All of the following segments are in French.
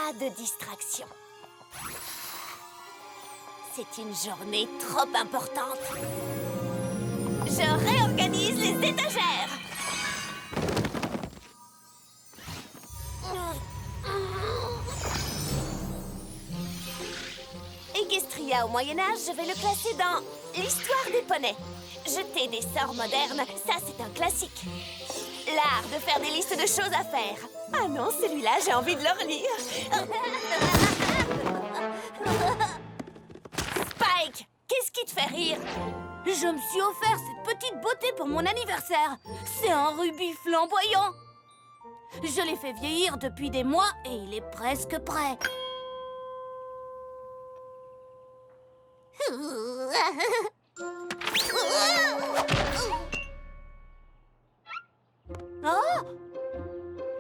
pas de distraction. C'est une journée trop importante. Je réorganise les étagères. Equestria au Moyen-Âge, je vais le classer dans l'histoire des poneys. Jeter des sorts modernes, ça c'est un classique. L'art de faire des listes de choses à faire. Ah non, celui-là, j'ai envie de le relire. Spike, qu'est-ce qui te fait rire? Je me suis offert cette petite beauté pour mon anniversaire. C'est un rubis flamboyant. Je l'ai fait vieillir depuis des mois et il est presque prêt. Oh!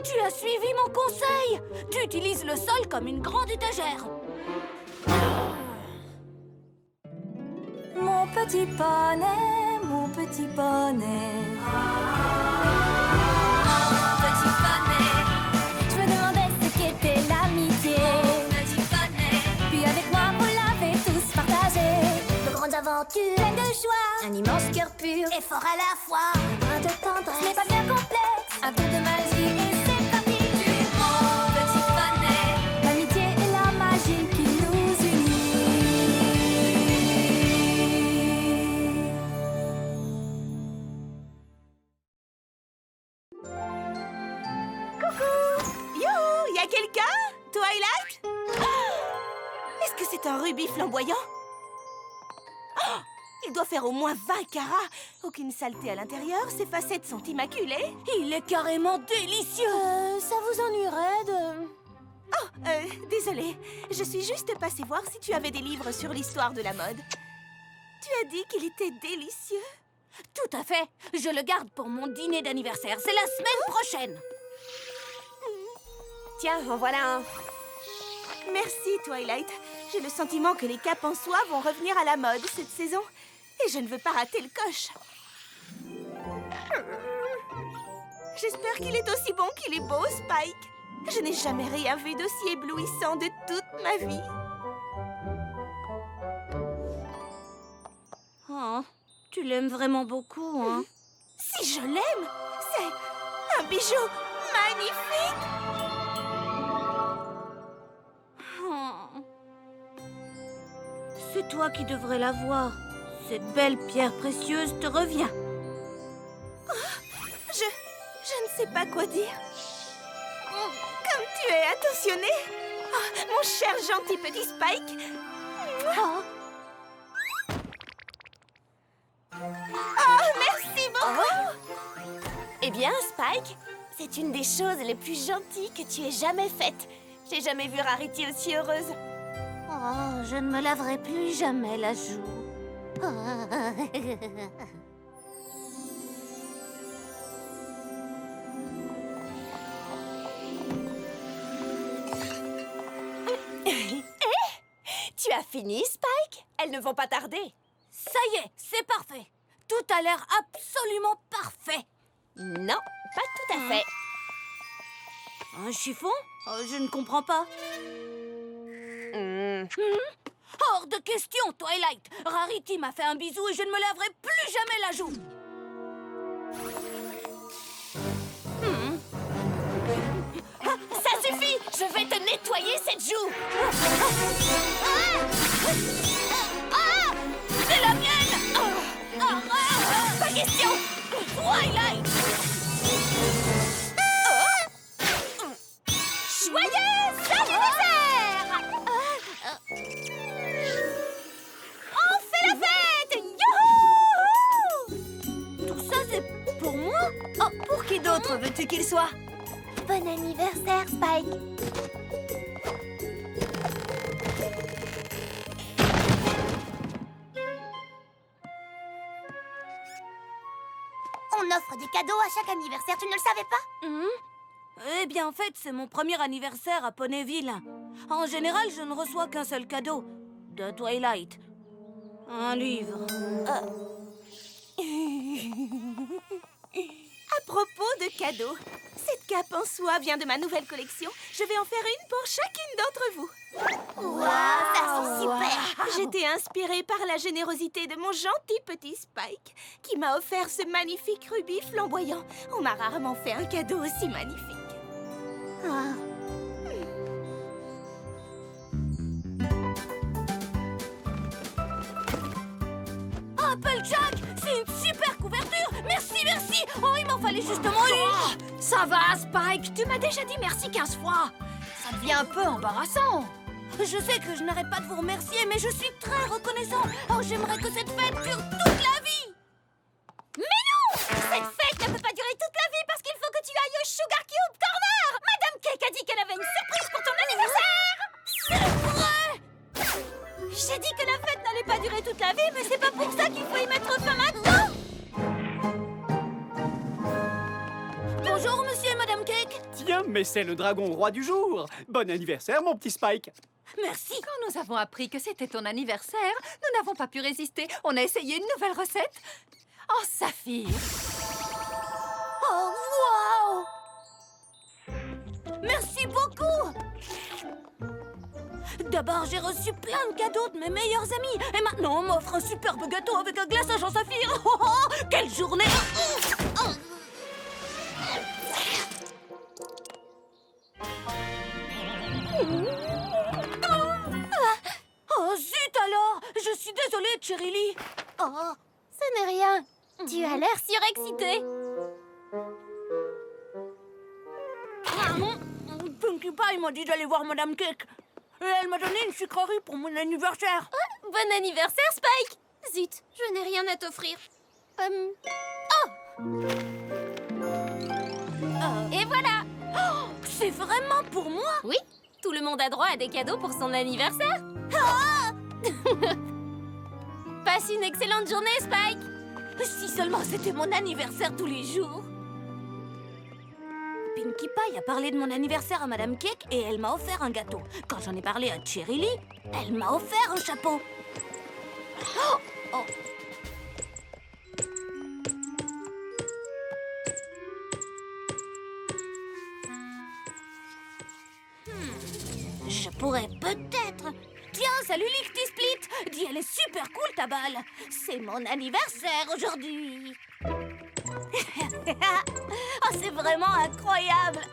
Tu as suivi mon conseil! Tu utilises le sol comme une grande étagère. Mon petit poney, mon petit poney. Petit poney, Je me demandais ce qu'était l'amitié. petit poney, Puis avec moi, vous l'avez tous partagé. De grandes aventures, pleines de joie. Un immense cœur pur et fort à la fois. un brin de tendresse. Ce n'est pas bien complexe. Un peu de magie et c'est parti. Mon petit poney, L'amitié et la magie qui nous unit. Youhou, y a quelqu'un? Twilight? Est-ce que c'est un rubis flamboyant? Oh, il doit faire au moins 20 carats. Aucune saleté à l'intérieur, ses facettes sont immaculées. il est carrément délicieux. Ça vous ennuierait de... Oh, désolée. Je suis juste passée voir si tu avais des livres sur l'histoire de la mode. Tu as dit qu'il était délicieux. Tout à fait. Je le garde pour mon dîner d'anniversaire. C'est la semaine prochaine. Tiens, en voilà un. Merci, Twilight. J'ai le sentiment que les capes en soie vont revenir à la mode cette saison. Et je ne veux pas rater le coche. J'espère qu'il est aussi bon qu'il est beau, Spike. Je n'ai jamais rien vu d'aussi éblouissant de toute ma vie. Oh, tu l'aimes vraiment beaucoup, hein? Si je l'aime, c'est un bijou magnifique. Oh. C'est toi qui devrais l'avoir. Cette belle pierre précieuse te revient. Je ne sais pas quoi dire. Comme tu es attentionné. Oh, mon cher gentil petit Spike. Oh. Oh, merci beaucoup. Eh bien, Spike, c'est une des choses les plus gentilles que tu aies jamais faites. J'ai jamais vu Rarity aussi heureuse. Oh, je ne me laverai plus jamais la joue. Tu as fini, Spike? Elles ne vont pas tarder. Ça y est, c'est parfait. Tout a l'air absolument parfait. Non, pas tout à fait. Un chiffon? Oh, je ne comprends pas. Hors de question, Twilight. Rarity m'a fait un bisou et je ne me laverai plus jamais la joue. Ça suffit! Je vais te nettoyer cette joue! C'est la mienne. Pas question! Twilight. Joyeux anniversaire! On fait la fête! Youhou! Tout ça, c'est pour moi? Oh, pour qui d'autre veux-tu qu'il soit? Bon anniversaire, Spike. On offre des cadeaux à chaque anniversaire, tu ne le savais pas? Eh bien, en fait, c'est mon premier anniversaire à Ponyville. En général, je ne reçois qu'un seul cadeau. De Twilight. Un livre. À propos de cadeaux, Cette cape en soie vient de ma nouvelle collection. Je vais en faire une pour chacune d'entre vous. Waouh, ça c'est super. J'étais inspirée par la générosité de mon gentil petit Spike qui m'a offert ce magnifique rubis flamboyant. On m'a rarement fait un cadeau aussi magnifique. Applejack, c'est une super couverture. Merci, merci. Oh, il m'en fallait justement une. Ça va, Spike, tu m'as déjà dit merci 15 fois. Ça devient un peu embarrassant. Je sais que je n'arrête pas de vous remercier, mais je suis très reconnaissant. Oh, j'aimerais que cette fête dure toute la vie. Mais non! Cette fête ne peut pas durer toute la vie parce qu'il faut que tu ailles au Sugar Cube Corner. Madame Cake a dit qu'elle avait une surprise pour ton anniversaire. C'est vrai. J'ai dit que la fête n'allait pas durer toute la vie, mais c'est pas pour ça qu'il faut y mettre fin maintenant. Bonjour, monsieur et madame Cake. Tiens, mais c'est le dragon roi du jour. Bon anniversaire, mon petit Spike. Merci. Quand nous avons appris que c'était ton anniversaire, nous n'avons pas pu résister. On a essayé une nouvelle recette. Oh, Saphir! Oh, waouh! Merci beaucoup. D'abord, j'ai reçu plein de cadeaux de mes meilleurs amis. Et maintenant, on m'offre un superbe gâteau avec un glaçage en saphir. Oh, oh, quelle journée! Oh, zut alors! Je suis désolée, Cherry. Oh, ce n'est rien. Tu as l'air surexcité. Pinkie Pie m'a dit d'aller voir Madame Cake. Et elle m'a donné une sucrerie pour mon anniversaire. Bon anniversaire, Spike. Zut, je n'ai rien à t'offrir. Et voilà. Oh, c'est vraiment pour moi? Oui, tout le monde a droit à des cadeaux pour son anniversaire. Passe une excellente journée, Spike. Si seulement c'était mon anniversaire tous les jours. Pinkie Pie a parlé de mon anniversaire à Madame Cake et elle m'a offert un gâteau. Quand j'en ai parlé à Cherry Lee, elle m'a offert un chapeau. Oh, oh. Je pourrais peut-être... Tiens, salut Lickety Split! Dis, elle est super cool ta balle! C'est mon anniversaire aujourd'hui! Oh, c'est vraiment incroyable!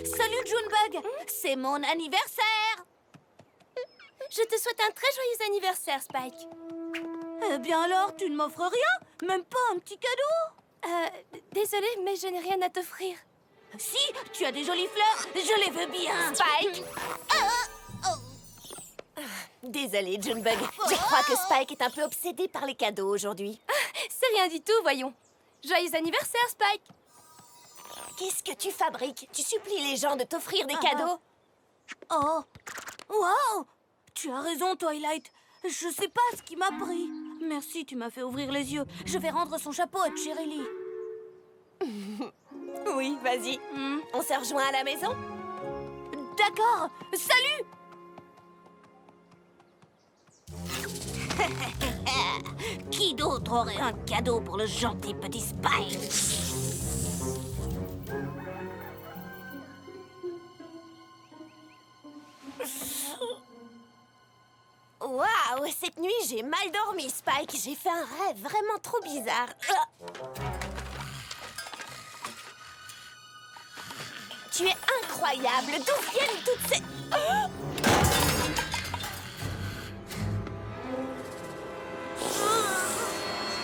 Salut Junebug! C'est mon anniversaire! Je te souhaite un très joyeux anniversaire, Spike. Eh bien alors, tu ne m'offres rien? Même pas un petit cadeau? Désolée, mais je n'ai rien à t'offrir. Si, tu as des jolies fleurs, je les veux bien! Spike! Désolée, Junebug. Je crois que Spike est un peu obsédé par les cadeaux aujourd'hui. C'est rien du tout, voyons. Joyeux anniversaire, Spike. Qu'est-ce que tu fabriques? Tu supplies les gens de t'offrir des cadeaux? Oh! Wow! Tu as raison, Twilight. Je sais pas ce qui m'a pris. Merci, tu m'as fait ouvrir les yeux. Je vais rendre son chapeau à Cherry Lee. Oui, vas-y. On se rejoint à la maison? D'accord! Salut! Qui d'autre aurait un cadeau pour le gentil petit Spike? Waouh, cette nuit, j'ai mal dormi, Spike. J'ai fait un rêve vraiment trop bizarre. Tu es incroyable. D'où viennent toutes ces...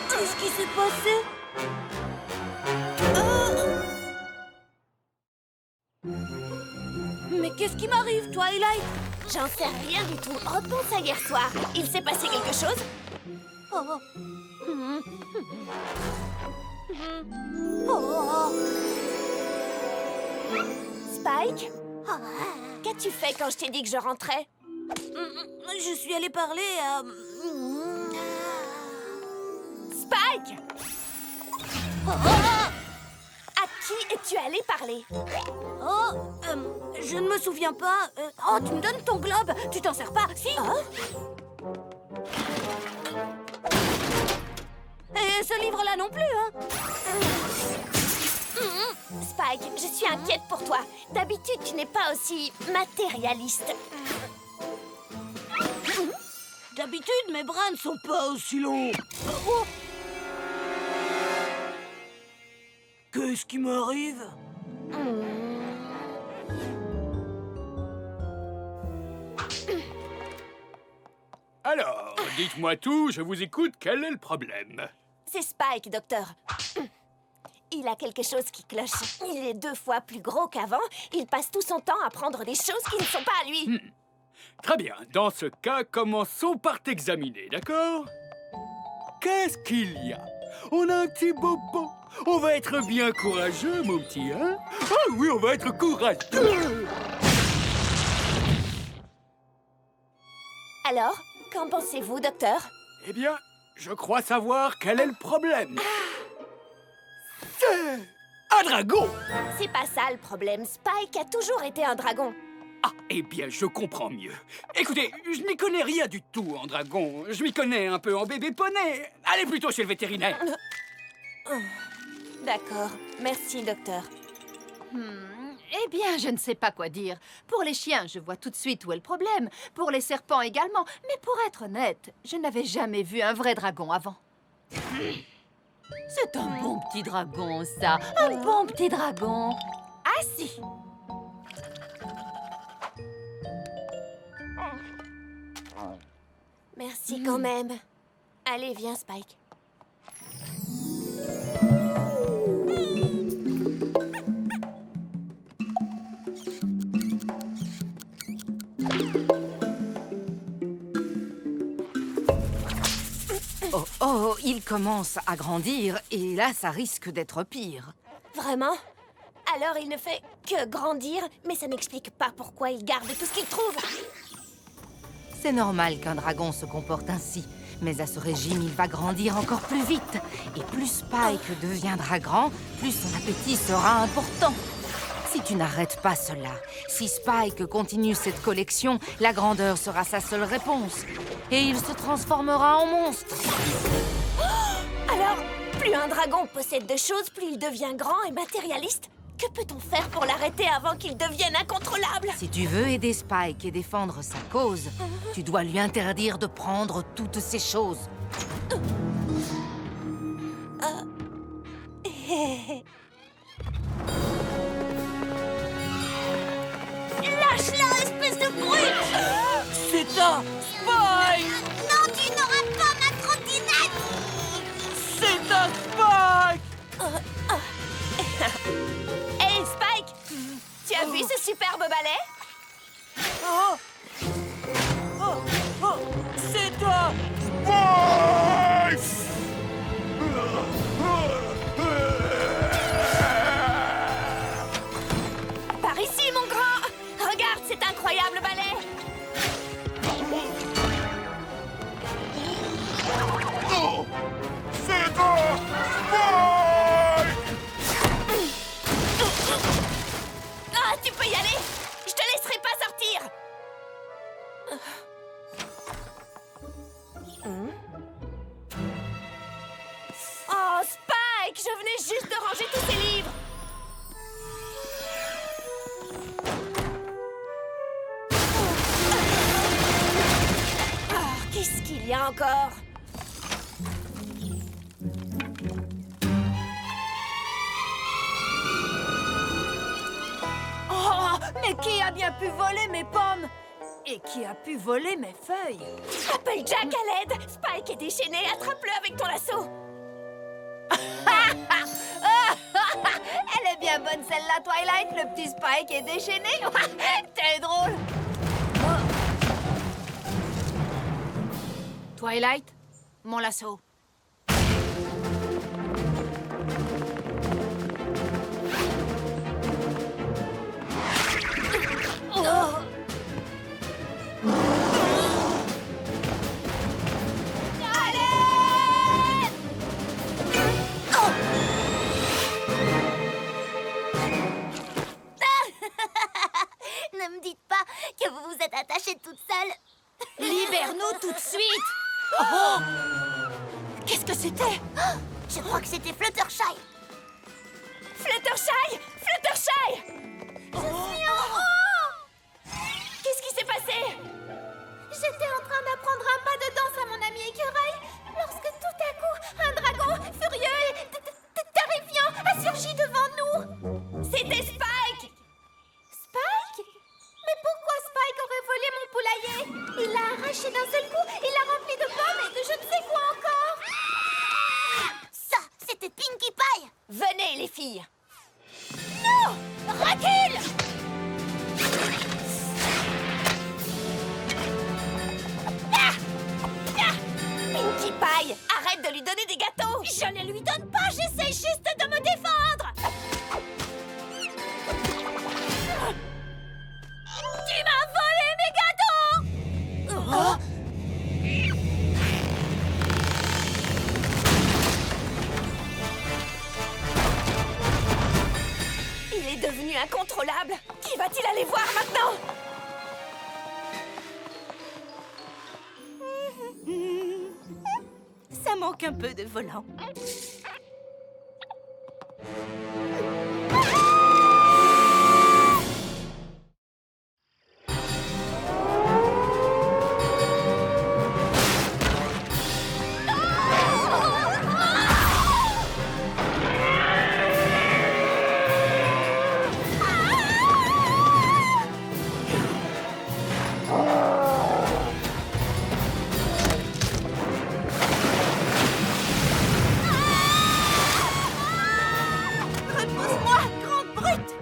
Qu'est-ce qui s'est passé? Mais qu'est-ce qui m'arrive, Twilight? J'en sais rien du tout. Repense à hier soir. Il s'est passé quelque chose? Oh. Oh. Spike? Qu'as-tu fait quand je t'ai dit que je rentrais? Je suis allée parler à... Spike! À qui es-tu allé parler? Je ne me souviens pas. Oh, tu me donnes ton globe. Tu t'en sers pas? Si. ce livre-là non plus, hein. Spike, je suis inquiète pour toi. D'habitude, tu n'es pas aussi matérialiste. D'habitude, mes bras ne sont pas aussi longs. Oh. Qu'est-ce qui m'arrive? Alors, dites-moi tout, je vous écoute, quel est le problème? C'est Spike, docteur. Il a quelque chose qui cloche. Il est 2 fois plus gros qu'avant. Il passe tout son temps à prendre des choses qui ne sont pas à lui. Très bien, dans ce cas, commençons par t'examiner, d'accord? Qu'est-ce qu'il y a? On a un petit bobo. On va être bien courageux, mon petit, hein? Ah oui, on va être courageux! Alors, qu'en pensez-vous, docteur? Eh bien, je crois savoir quel est le problème. C'est un dragon! C'est pas ça le problème. Spike a toujours été un dragon. Ah, eh bien, je comprends mieux. Écoutez, je n'y connais rien du tout en dragon. Je m'y connais un peu en bébé poney. Allez plutôt chez le vétérinaire. D'accord. Merci, docteur. Eh bien, je ne sais pas quoi dire. Pour les chiens, je vois tout de suite où est le problème. Pour les serpents également. Mais pour être honnête, je n'avais jamais vu un vrai dragon avant. C'est un bon petit dragon, ça. Un bon petit dragon. Ah si. Merci quand même. Allez, viens, Spike. Oh, il commence à grandir et là, ça risque d'être pire. Vraiment? Alors il ne fait que grandir, mais ça n'explique pas pourquoi il garde tout ce qu'il trouve. C'est normal qu'un dragon se comporte ainsi. Mais à ce régime, il va grandir encore plus vite. Et plus Spike deviendra grand, plus son appétit sera important. Si tu n'arrêtes pas cela, si Spike continue cette collection, la grandeur sera sa seule réponse. Et il se transformera en monstre. Alors, plus un dragon possède de choses, plus il devient grand et matérialiste. Que peut-on faire pour l'arrêter avant qu'il devienne incontrôlable? Si tu veux aider Spike et défendre sa cause, tu dois lui interdire de prendre toutes ces choses. Lâche-la, espèce de brute! C'est un Spike! Non, tu n'auras pas ma trottinette! C'est un Spike! Hey, Spike! Tu as vu ce superbe balai? Oh! Oh! Oh! C'est toi! Par ici, mon grand! Regarde cet incroyable balai! Ah, tu peux y aller! Je te laisserai pas sortir! Oh, Spike! Je venais juste de ranger tous ces livres! Oh, qu'est-ce qu'il y a encore? Oh! Mais qui a bien pu voler mes pommes? Et qui a pu voler mes feuilles? Appelle Jack à l'aide! Spike est déchaîné! Attrape-le avec ton lasso! Elle est bien bonne celle-là, Twilight. Le petit Spike est déchaîné. T'es drôle. Twilight, mon lasso. Ne me dites pas que vous vous êtes attachée toute seule. Libère-nous tout de suite! Qu'est-ce que c'était? Je crois que c'était Fluttershy. Fluttershy! Fluttershy! Je suis en haut! Qu'est-ce qui s'est passé? J'étais en train d'apprendre un pas de danse à mon ami écureuil lorsque tout à coup, un dragon furieux et terrifiant a surgi devant nous. C'était Spike! Spike? Mais pourquoi Spike aurait volé mon poulailler? Il l'a arraché d'un seul coup, il l'a rempli de pommes et de je ne sais quoi encore. Ça, c'était Pinkie Pie. Venez, les filles! Non! Recule! Pinkie Pie, arrête de lui donner des gâteaux! Je ne lui donne pas, j'essaie juste de me défendre! Tu m'as volé mes gâteaux! Oh. Il est devenu incontrôlable. Qui va-t-il aller voir maintenant? Ça manque un peu de volant. Repose-moi, grande brute!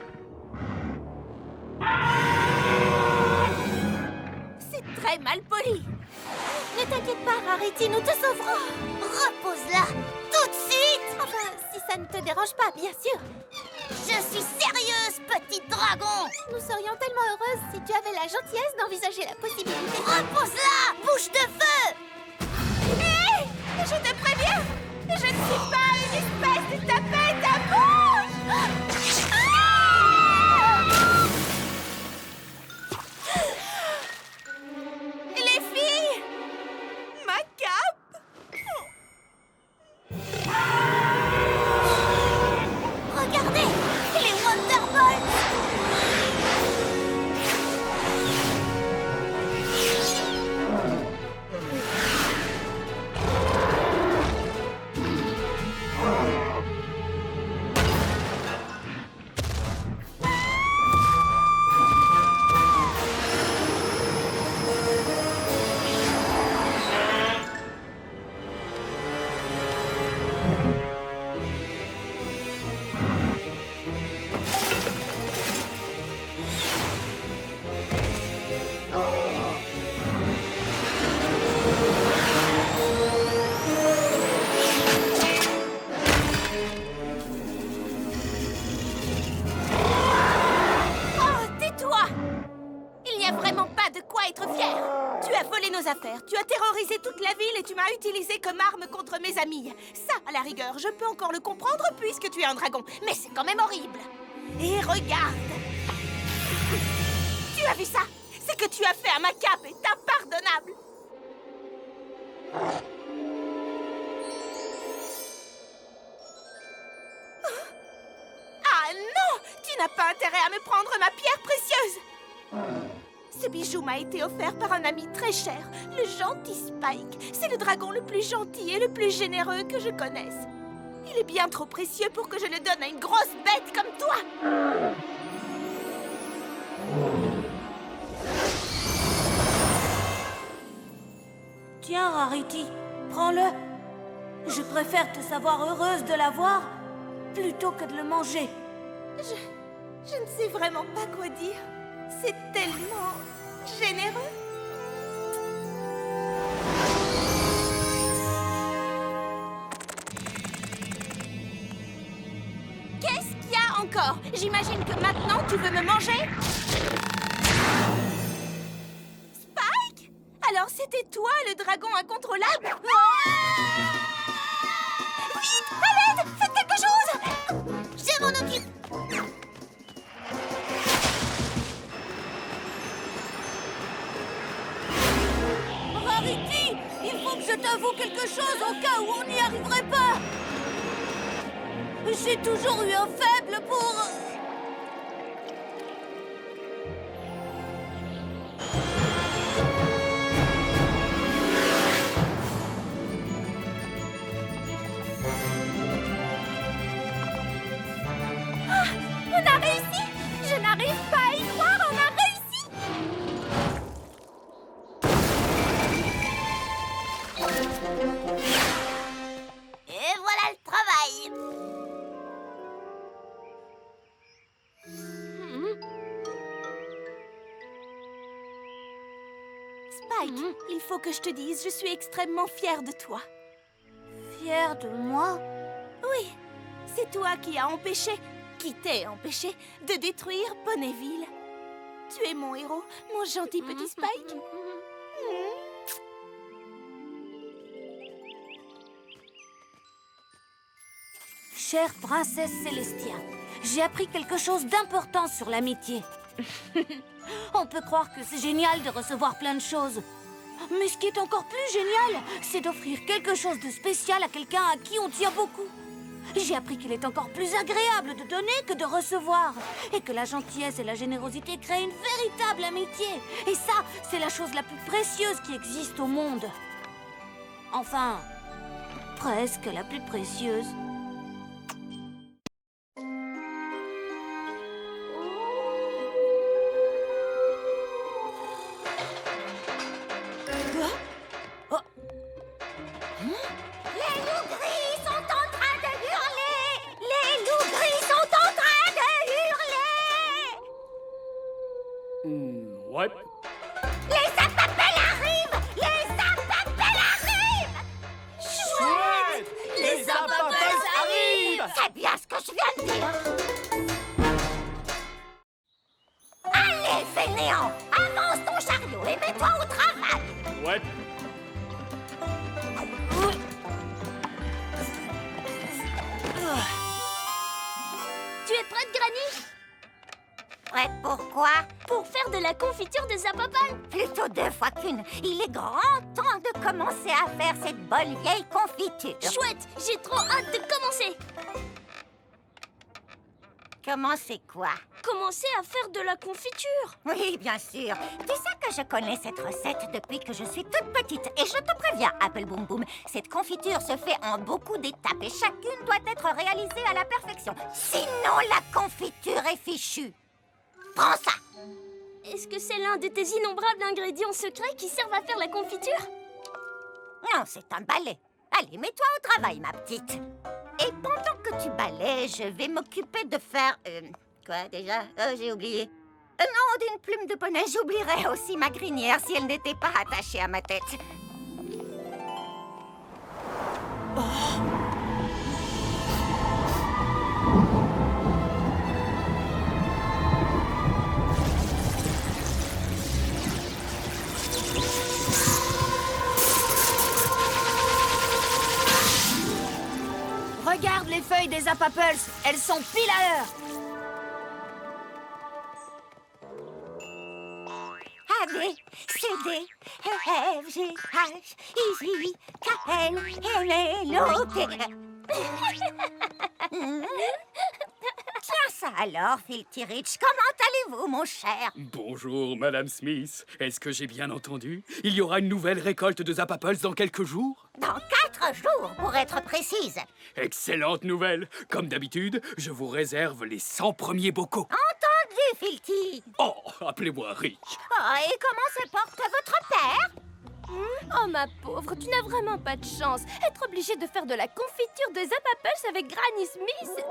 C'est très mal poli. Ne t'inquiète pas, Rarity, nous te sauverons. Repose-la tout de suite. Enfin, si ça ne te dérange pas, bien sûr. Je suis sérieuse, petit dragon. Nous serions tellement heureuses si tu avais la gentillesse d'envisager la possibilité. Repose-la, bouche de feu. Hé! Je te préviens! Je ne suis pas une espèce de tapette à bouche! Les filles! Ma cape! Regardez, les Wonderbolts. Oh, tais-toi! Il n'y a vraiment pas de quoi être fier. Tu as volé nos affaires, tu as terrorisé toute la ville et tu m'as utilisé comme arme contre mes amis. Ça, à la rigueur, je peux encore le comprendre puisque tu es un dragon. Mais c'est quand même horrible. Et regarde! Tu as vu ça? Ce que tu as fait à ma cape est impardonnable. Ah non! Tu n'as pas intérêt à me prendre ma pierre précieuse! Ce bijou m'a été offert par un ami très cher, le gentil Spike. C'est le dragon le plus gentil et le plus généreux que je connaisse. Il est bien trop précieux pour que je le donne à une grosse bête comme toi! Tiens, Rarity, prends-le. Je préfère te savoir heureuse de l'avoir plutôt que de le manger. Je ne sais vraiment pas quoi dire. C'est tellement généreux. Qu'est-ce qu'il y a encore? J'imagine que maintenant tu veux me manger? Spike? Alors c'était toi le dragon incontrôlable? Vite, à l'aide, faites quelque chose. Je m'en occupe. Rarity, il faut que je t'avoue quelque chose au cas où on n'y arriverait pas. J'ai toujours eu un faible pour... On a réussi! Je n'arrive pas à y croire, on a réussi! Et voilà le travail. Spike, il faut que je te dise, je suis extrêmement fière de toi. Fière de moi? Oui, c'est toi qui t'es empêché de détruire Ponyville. Tu es mon héros, mon gentil petit Spike. Chère princesse Célestia, j'ai appris quelque chose d'important sur l'amitié. On peut croire que c'est génial de recevoir plein de choses. Mais ce qui est encore plus génial, c'est d'offrir quelque chose de spécial à quelqu'un à qui on tient beaucoup. J'ai appris qu'il est encore plus agréable de donner que de recevoir. Et que la gentillesse et la générosité créent une véritable amitié. Et ça, c'est la chose la plus précieuse qui existe au monde. Enfin, presque la plus précieuse. Les loups gris sont en train de hurler. Les loups gris sont en train de hurler. Ouais. Les sapapelles arrivent. Les sapapelles arrivent. Chouette! Les sapapelles arrivent! C'est bien ce que je viens de dire. Allez, fainéant, avance ton chariot et mets-toi au travail. Ouais. Tu es prête, Granny? Prête pourquoi? Pour faire de la confiture de Zapopal? Plutôt 2 fois qu'une. Il est grand temps de commencer à faire cette bonne vieille confiture. Chouette, j'ai trop hâte de commencer. Comment c'est quoi? Commencer à faire de la confiture. Oui, bien sûr. Tu sais que je connais cette recette depuis que je suis toute petite. Et je te préviens, Apple Boom Boom, cette confiture se fait en beaucoup d'étapes et chacune doit être réalisée à la perfection. Sinon, la confiture est fichue. Prends ça! Est-ce que c'est l'un de tes innombrables ingrédients secrets qui servent à faire la confiture? Non, c'est un balai. Allez, mets-toi au travail, ma petite. Et pendant que tu balais, je vais m'occuper de faire... quoi, déjà? Oh, j'ai oublié. Non, d'une plume de poney, j'oublierais aussi ma crinière si elle n'était pas attachée à ma tête. Regarde les feuilles des Zappapels, elles sont pile à l'heure. A, B, C, D, E, F, G, H, I, J, K, L, M, N, O, P. Tiens ça alors, Filthy Rich. Comment allez-vous, mon cher? Bonjour, Madame Smith. Est-ce que j'ai bien entendu? Il y aura une nouvelle récolte de Zappapels dans quelques jours? Dans 4 jours, pour être précise. Excellente nouvelle. Comme d'habitude, je vous réserve les 100 premiers bocaux. Entendu, Filthy. Oh, appelez-moi Rick. Oh, et comment se porte votre père? Oh, ma pauvre, tu n'as vraiment pas de chance. Être obligée de faire de la confiture de Zappapels avec Granny Smith...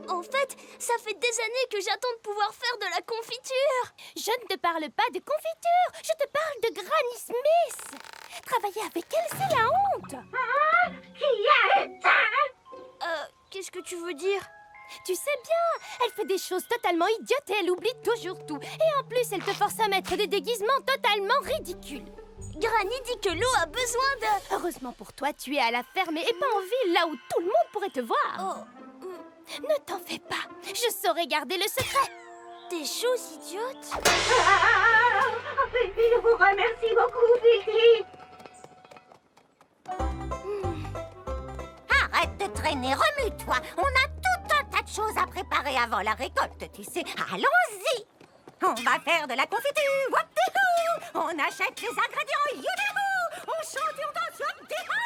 En fait, ça fait des années que j'attends de pouvoir faire de la confiture. Je ne te parle pas de confiture, je te parle de Granny Smith. Travailler avec elle, c'est la honte. Qui a éteint? Qu'est-ce que tu veux dire? Tu sais bien, elle fait des choses totalement idiotes et elle oublie toujours tout. Et en plus, elle te force à mettre des déguisements totalement ridicules. Granny dit que l'eau a besoin de... Heureusement pour toi, tu es à la ferme et pas en ville, là où tout le monde pourrait te voir. Ne t'en fais pas, je saurai garder le secret. Des choses idiotes? Je vous remercie beaucoup, Filthy. arrête de traîner, remue-toi. On a tout un tas de choses à préparer avant la récolte, tu sais. Allons-y. On va faire de la confiture, waptihou. On achète les ingrédients, youdihou. On chante et on danse, waptihou.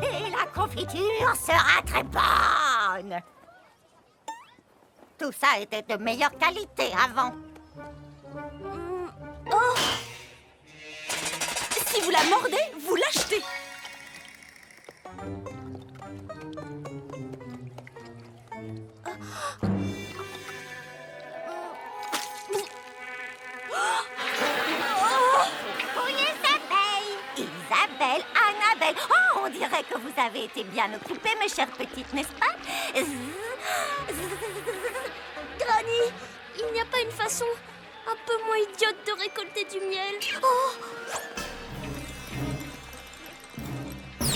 Et la confiture sera très bonne. Tout ça était de meilleure qualité avant. Oh! Si vous la mordez, vous l'achetez. Pour les abeilles, Isabelle, Annabelle. Oh, on dirait que vous avez été bien occupées, mes chères petites, n'est-ce pas? Granny, il n'y a pas une façon un peu moins idiote de récolter du miel?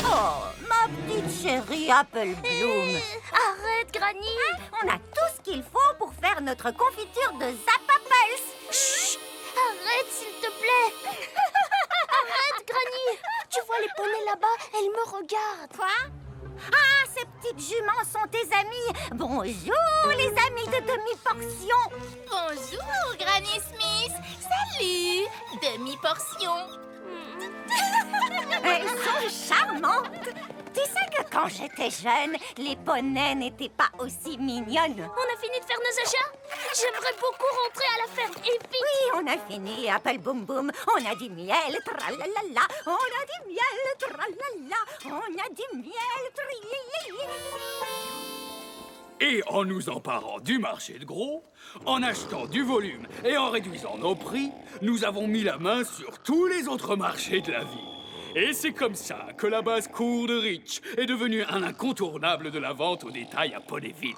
Oh, ma petite chérie Apple Bloom. Arrête, Granny! On a tout ce qu'il faut pour faire notre confiture de Zappapels. Chut! Arrête, s'il te plaît! Arrête, Granny! Tu vois les poneys là-bas? Elles me regardent. Quoi? Ah, ces petites juments sont tes amies. Bonjour, les amis de demi-portion. Bonjour, Granny Smith. Salut, demi-portion. Elles sont charmantes. Tu sais que quand j'étais jeune, les poneys n'étaient pas aussi mignonnes. On a fini de faire nos achats? J'aimerais beaucoup rentrer à la ferme et vite. Oui, on a fini, Apple Boum Boum. On a du miel, tralalala. On a du miel, tralalala. On a du miel, trilili. Et en nous emparant du marché de gros, en achetant du volume et en réduisant nos prix, nous avons mis la main sur tous les autres marchés de la ville. Et c'est comme ça que la basse-cour de Rich est devenue un incontournable de la vente au détail à Ponyville.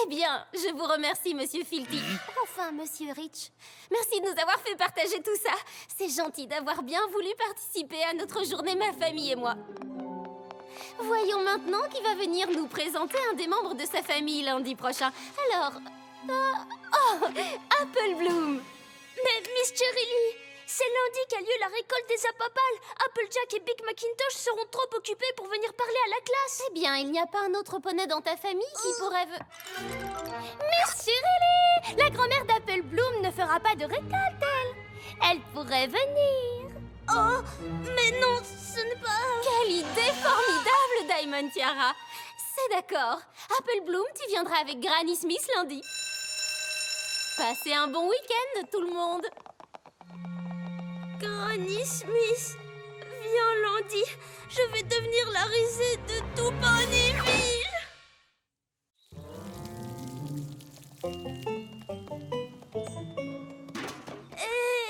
Eh bien, je vous remercie, Monsieur Filthy. Enfin, Monsieur Rich, merci de nous avoir fait partager tout ça. C'est gentil d'avoir bien voulu participer à notre journée, ma famille et moi. Voyons maintenant qui va venir nous présenter un des membres de sa famille lundi prochain. Alors... oh, Apple Bloom. Mais Miss Cherry Lee, c'est lundi qu'a lieu la récolte des Zappapals. Applejack et Big Macintosh seront trop occupés pour venir parler à la classe. Eh bien, il n'y a pas un autre poney dans ta famille qui pourrait... Miss Cherry Lee, la grand-mère d'Apple Bloom ne fera pas de récolte, elle pourrait venir. Oh, mais non, ce n'est pas... Quelle idée formidable, Diamond Tiara. C'est d'accord. Apple Bloom, tu viendras avec Granny Smith lundi. Passez un bon week-end, tout le monde. Granny Smith, viens lundi. Je vais devenir la risée de tout Ponyville.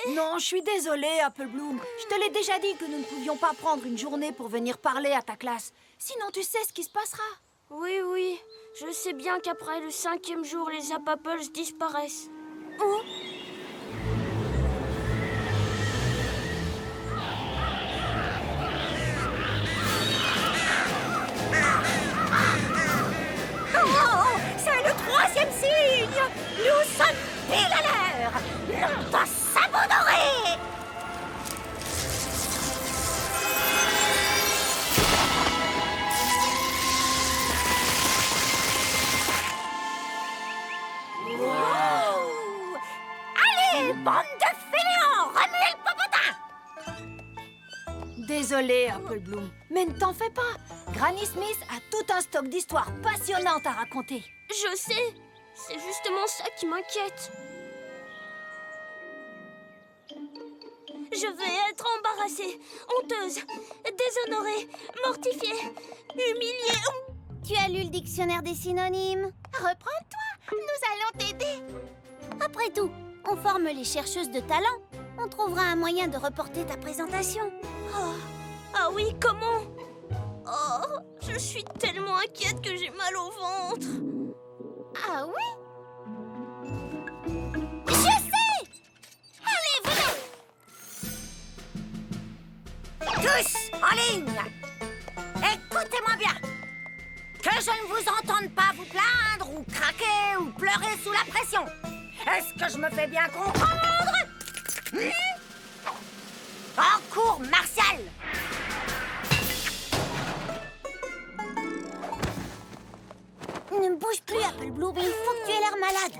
Non, je suis désolée, Apple Bloom. Je te l'ai déjà dit que nous ne pouvions pas prendre une journée pour venir parler à ta classe. Sinon, tu sais ce qui se passera. Oui, je sais bien qu'après le 5e jour, les Zappapels disparaissent. Oh. Oh, c'est le 3e signe. Nous sommes pile à l'heure. Longtemps sabot doré. Wow. Allez, bande de fainéants, remuez le popotin. Désolée, Apple Bloom, mais ne t'en fais pas. Granny Smith a tout un stock d'histoires passionnantes à raconter. Je sais, c'est justement ça qui m'inquiète. Je vais être embarrassée, honteuse, déshonorée, mortifiée, humiliée. Tu as lu le dictionnaire des synonymes? Reprends-toi, nous allons t'aider. Après tout, on forme les chercheuses de talent. On trouvera un moyen de reporter ta présentation. Ah oui, comment? Oh, je suis tellement inquiète que j'ai mal au ventre. Ah oui? Je sais! Allez, venez! Tous en ligne. Écoutez-moi bien. Que je ne vous entende pas vous plaindre ou craquer ou pleurer sous la pression. Est-ce que je me fais bien comprendre? En cours martial. malade.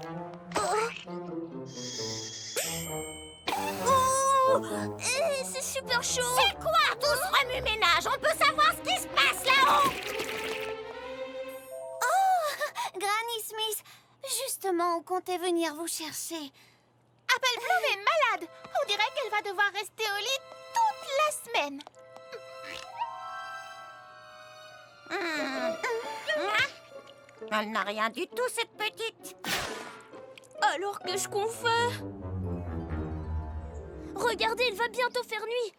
C'est super chaud. C'est quoi tout ce remue-ménage? On peut savoir ce qui se passe là-haut? Granny Smith, justement, on comptait venir vous chercher. Apple Bloom est malade. On dirait qu'elle va devoir rester au lit toute la semaine. Elle n'a rien du tout, cette petite. Alors qu'est-ce qu'on fait? Regardez, il va bientôt faire nuit.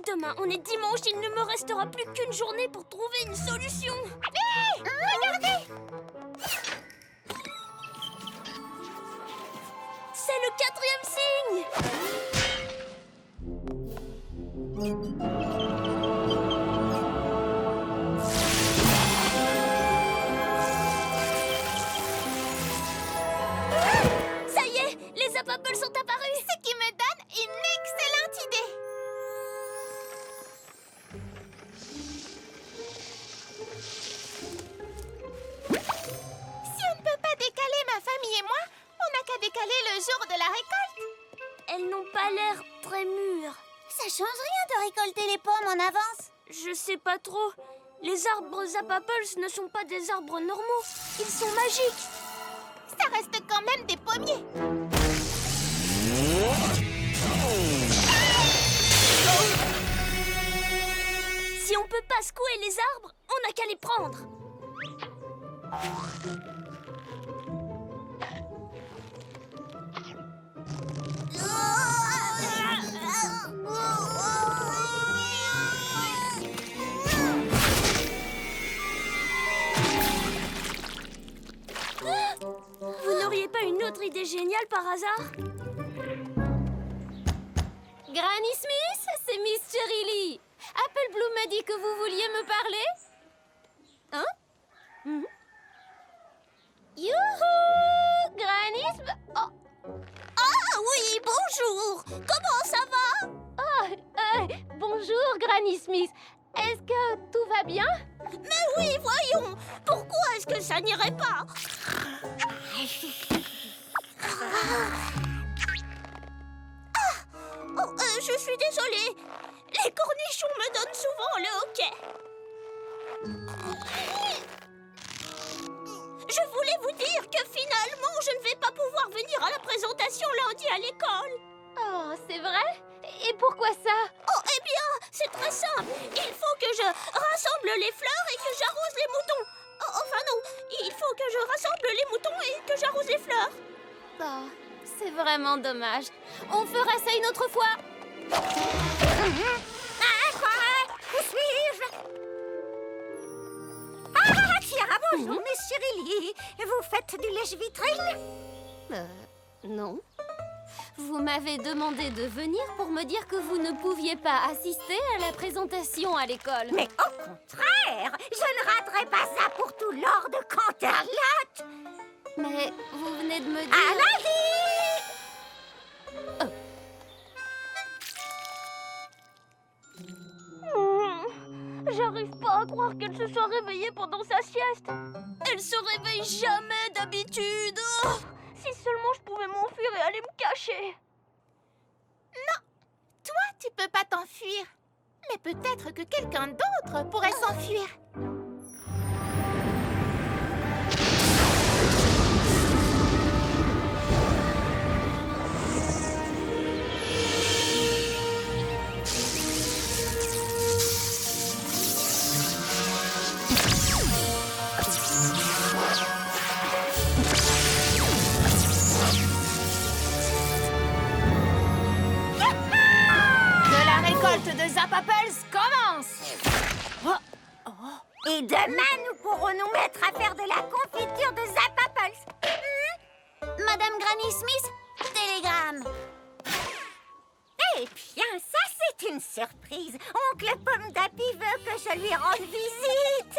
Demain, on est dimanche, il ne me restera plus qu'une journée pour trouver une solution. Hé, regardez! C'est le 4e signe. Ça y est, les Zappaples sont apparus. Ce qui me donne une excellente idée. Si on ne peut pas décaler ma famille et moi, on n'a qu'à décaler le jour de la récolte. Elles n'ont pas l'air très mûres. Ça change rien de récolter les pommes en avance. Je sais pas trop. Les arbres Zappaples ne sont pas des arbres normaux. Ils sont magiques. Ça reste quand même des pommiers. Si on peut pas secouer les arbres, on n'a qu'à les prendre. Vous n'auriez pas une autre idée géniale par hasard? Granny Smith, c'est Miss Cherry Lee. Apple Bloom m'a dit que vous vouliez me parler. Hein? Youhou! Granny Smith... Oh. Ah oui, bonjour. Comment ça va? Bonjour, Granny Smith. Est-ce que tout va bien? Mais oui, voyons. Pourquoi est-ce que ça n'irait pas? Je suis désolée. Les cornichons me donnent souvent le hoquet. Je voulais vous dire que finalement, je ne vais pas pouvoir venir à la présentation lundi à l'école. Oh, c'est vrai? Et pourquoi ça? Oh, eh bien, c'est très simple. Il faut que je rassemble les fleurs et que j'arrose les moutons. Oh, enfin non, il faut que je rassemble les moutons et que j'arrose les fleurs. Oh, c'est vraiment dommage. On fera ça une autre fois. Quoi? Où suis-je? Tiens, bonjour, Miss Cherry Lee. Vous faites du lèche-vitrine? Non. Vous m'avez demandé de venir pour me dire que vous ne pouviez pas assister à la présentation à l'école. Mais au contraire, je ne raterai pas ça pour tout Lord Canterlot. Mais vous venez de me dire... À lundi! J'arrive pas à croire qu'elle se soit réveillée pendant sa sieste. Elle se réveille jamais d'habitude. Oh, si seulement je pouvais m'enfuir et aller me cacher. Non, toi, tu peux pas t'enfuir. Mais peut-être que quelqu'un d'autre pourrait s'enfuir. De Zappaples commence. Et demain, nous pourrons nous mettre à faire de la confiture de Zappaples. Madame Granny Smith, télégramme. Eh bien, ça, c'est une surprise. Oncle Pomme d'Api veut que je lui rende visite.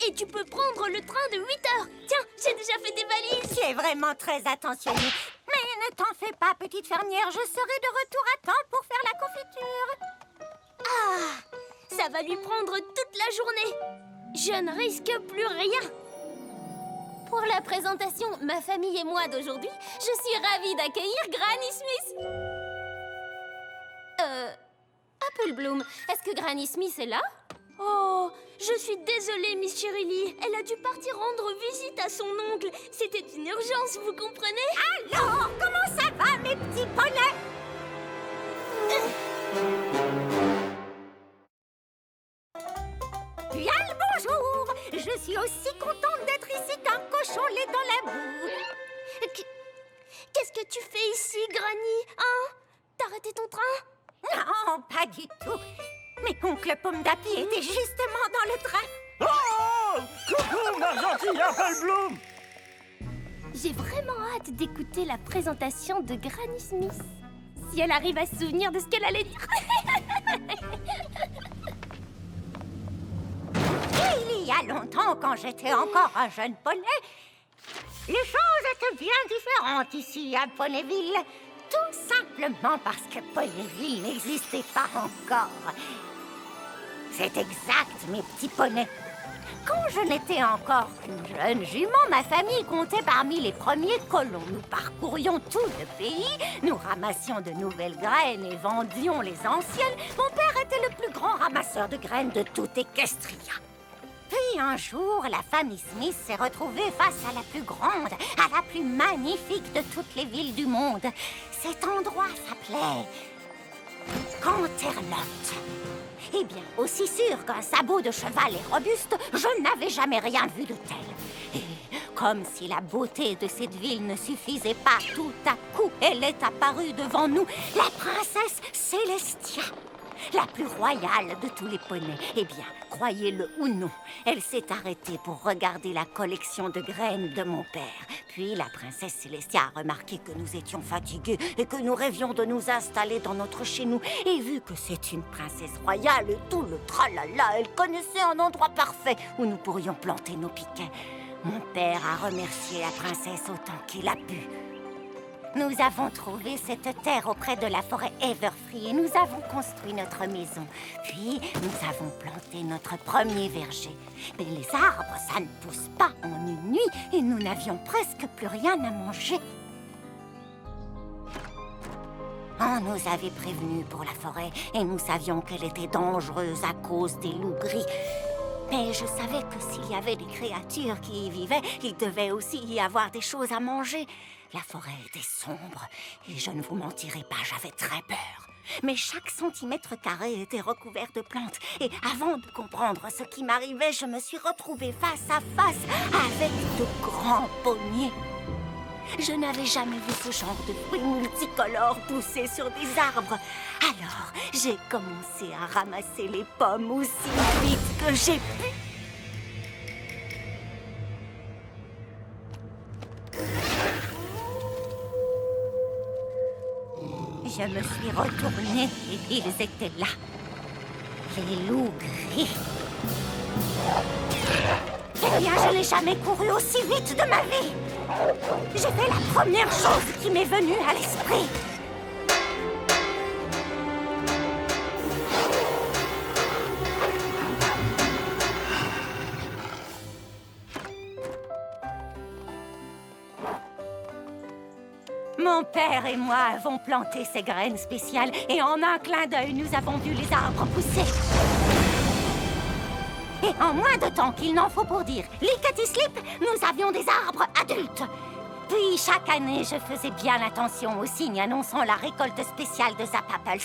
Et tu peux prendre le train de 8 heures. Tiens, j'ai déjà fait des valises. Tu es vraiment très attentionnée. Mais ne t'en fais pas, petite fermière. Je serai de retour à temps pour faire la confiture. Ah, ça va lui prendre toute la journée. Je ne risque plus rien. Pour la présentation Ma famille et moi d'aujourd'hui, je suis ravie d'accueillir Granny Smith. Apple Bloom, est-ce que Granny Smith est là? Oh, je suis désolée, Miss Cherylie. Elle a dû partir rendre visite à son oncle. C'était une urgence, vous comprenez? Alors, comment ça va, mes petits poneys? Bien le bonjour! Je suis aussi contente d'être ici qu'un cochon lait dans la boue. Qu'est-ce que tu fais ici, Granny? Hein? T'as arrêté ton train? Non, pas du tout. Mais oncle Pomme d'Api était justement dans le train. Oh! Coucou, ma gentille Apple Bloom! J'ai vraiment hâte d'écouter la présentation de Granny Smith. Si elle arrive à se souvenir de ce qu'elle allait dire. Il y a longtemps, quand j'étais encore un jeune poney, les choses étaient bien différentes ici à Ponyville. Tout simplement parce que Ponyville n'existait pas encore. C'est exact, mes petits poneys. Quand je n'étais encore qu'une jeune jument, ma famille comptait parmi les premiers colons. Nous parcourions tout le pays, nous ramassions de nouvelles graines et vendions les anciennes. Mon père était le plus grand ramasseur de graines de toute Équestria. Puis un jour, la famille Smith s'est retrouvée face à la plus grande, à la plus magnifique de toutes les villes du monde. Cet endroit s'appelait Canterlot. Eh bien, aussi sûr qu'un sabot de cheval est robuste, je n'avais jamais rien vu de tel. Et comme si la beauté de cette ville ne suffisait pas, tout à coup, elle est apparue devant nous, la princesse Célestia. La plus royale de tous les poneys. Eh bien, croyez-le ou non, elle s'est arrêtée pour regarder la collection de graines de mon père. Puis la princesse Célestia a remarqué que nous étions fatigués et que nous rêvions de nous installer dans notre chez-nous. Et vu que c'est une princesse royale et tout le tralala, elle connaissait un endroit parfait où nous pourrions planter nos piquets. Mon père a remercié la princesse autant qu'il a pu. Nous avons trouvé cette terre auprès de la forêt Everfree et nous avons construit notre maison. Puis, nous avons planté notre premier verger. Mais les arbres, ça ne pousse pas en une nuit et nous n'avions presque plus rien à manger. On nous avait prévenus pour la forêt et nous savions qu'elle était dangereuse à cause des loups gris. Mais je savais que s'il y avait des créatures qui y vivaient, il devait aussi y avoir des choses à manger. La forêt était sombre et je ne vous mentirai pas, j'avais très peur. Mais chaque centimètre carré était recouvert de plantes. Et avant de comprendre ce qui m'arrivait, je me suis retrouvée face à face avec de grands pommiers. Je n'avais jamais vu ce genre de fruits multicolores pousser sur des arbres. Alors, j'ai commencé à ramasser les pommes aussi vite que j'ai pu. Je me suis retournée et ils étaient là. Les loups gris. Eh bien, je n'ai jamais couru aussi vite de ma vie. J'ai fait la première chose qui m'est venue à l'esprit. Mon père et moi avons planté ces graines spéciales et en un clin d'œil, nous avons vu les arbres pousser. Et en moins de temps qu'il n'en faut pour dire lickety slip, nous avions des arbres adultes. Puis chaque année, je faisais bien attention aux signes annonçant la récolte spéciale de Zappaples.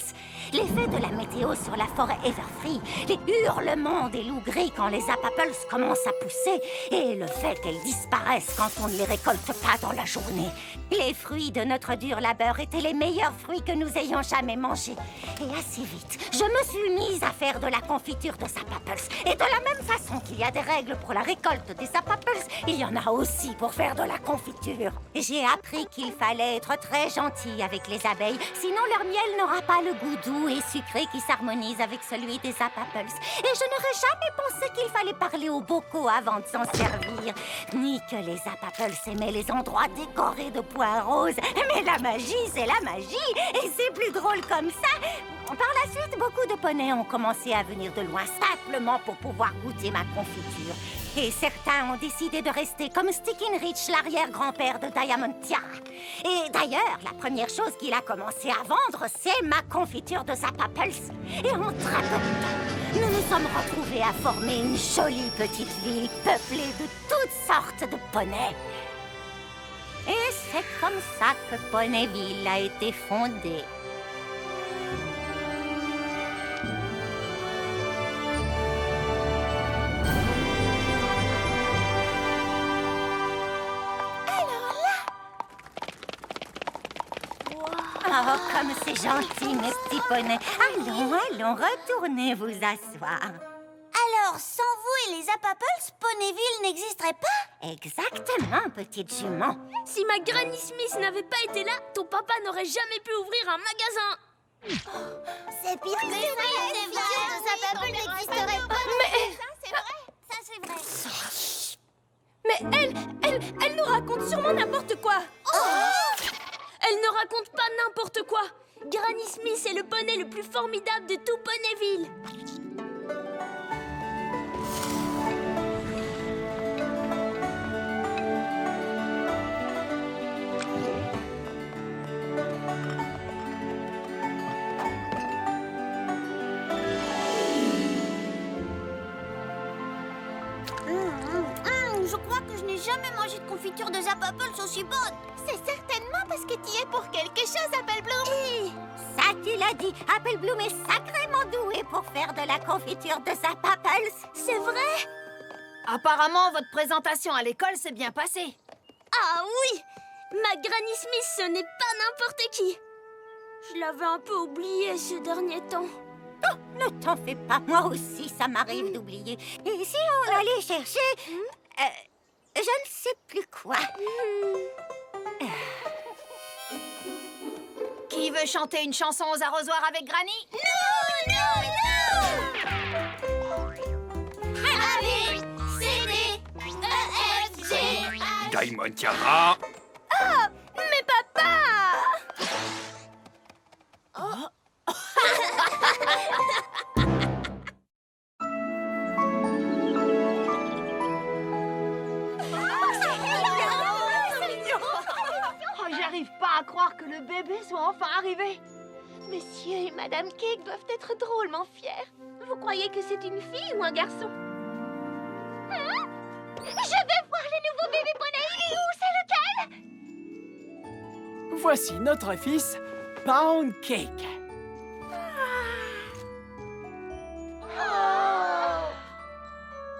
L'effet de la météo sur la forêt Everfree, les hurlements des loups gris quand les Zappaples commencent à pousser et le fait qu'elles disparaissent quand on ne les récolte pas dans la journée. Les fruits de notre dur labeur étaient les meilleurs fruits que nous ayons jamais mangés. Et assez vite, je me suis mise à faire de la confiture de Zappaples. Et de la même façon qu'il y a des règles pour la récolte des Zappaples, il y en a aussi pour faire de la confiture. J'ai appris qu'il fallait être très gentil avec les abeilles, sinon leur miel n'aura pas le goût doux et sucré qui s'harmonise avec celui des Zappaples. Et je n'aurais jamais pensé qu'il fallait parler aux bocaux avant de s'en servir, ni que les Zappaples aimaient les endroits décorés de pois roses. Mais la magie, c'est la magie, et c'est plus drôle comme ça. Par la suite, beaucoup de poneys ont commencé à venir de loin simplement pour pouvoir goûter ma confiture. Et certains ont décidé de rester comme Stickinrich, l'arrière-grand-père de Diamond Tiara. Et d'ailleurs, la première chose qu'il a commencé à vendre, c'est ma confiture de Zappapulse. Et en très peu de temps, nous nous sommes retrouvés à former une jolie petite ville peuplée de toutes sortes de poneys. Et c'est comme ça que Poneyville a été fondée. Oh, comme c'est gentil, mes petits poneys. Allons, retournez vous asseoir. Alors, sans vous et les Zappapulse, Poneyville n'existerait pas? Exactement, petite jument. Si ma Granny Smith n'avait pas été là, ton papa n'aurait jamais pu ouvrir un magasin. C'est pire que ça, les Zappapulse n'existeraient pas. Mais... Ça, c'est vrai. Mais elle nous raconte sûrement n'importe quoi. Elle ne raconte pas n'importe quoi. Granny Smith est le poney le plus formidable de tout Poneyville. Je crois que je n'ai jamais mangé de confiture de Zappapulse aussi bonne. C'est certainement parce que tu y es pour quelque chose, Applebloom. Ça, tu l'as dit. Applebloom est sacrément doué pour faire de la confiture de Zappapulse. C'est vrai? Apparemment, votre présentation à l'école s'est bien passée. Ah oui! Ma Granny Smith, ce n'est pas n'importe qui. Je l'avais un peu oublié ces derniers temps. Oh, ne t'en fais pas. Moi aussi, ça m'arrive d'oublier. Et si on allait chercher... je ne sais plus quoi. Qui veut chanter une chanson aux arrosoirs avec Granny? Non! A, B, C, D, E, F, G, H... Diamond Tiara. Ah! Mais papa! J'arrive pas à croire que le bébé soit enfin arrivé. Monsieur et Madame Cake doivent être drôlement fiers. Vous croyez que c'est une fille ou un garçon? Je vais voir le nouveau bébé poney. Il est où? C'est lequel? Voici notre fils, Pound Cake.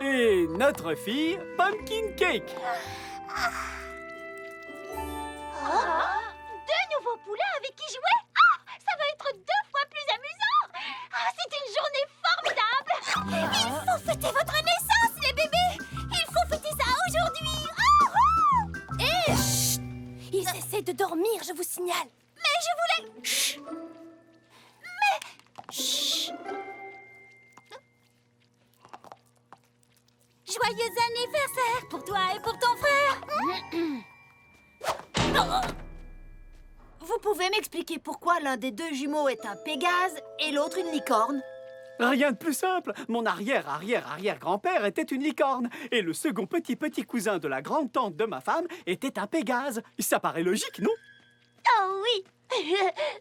Et notre fille, Pumpkin Cake. Deux nouveaux poulains avec qui jouer? Ça va être 2 fois plus amusant. C'est une journée formidable. Il faut fêter votre naissance, les bébés. Il faut fêter ça aujourd'hui. Hé! Chut! Ils essaient de dormir, je vous signale. Mais je voulais... Chut! Joyeux anniversaire pour toi et pour ton frère. Vous pouvez m'expliquer pourquoi l'un des deux jumeaux est un Pégase et l'autre une licorne? Rien de plus simple. Mon arrière-arrière-arrière-grand-père était une licorne. Et le second petit cousin de la grande-tante de ma femme était un Pégase. Ça paraît logique, non? Oh oui.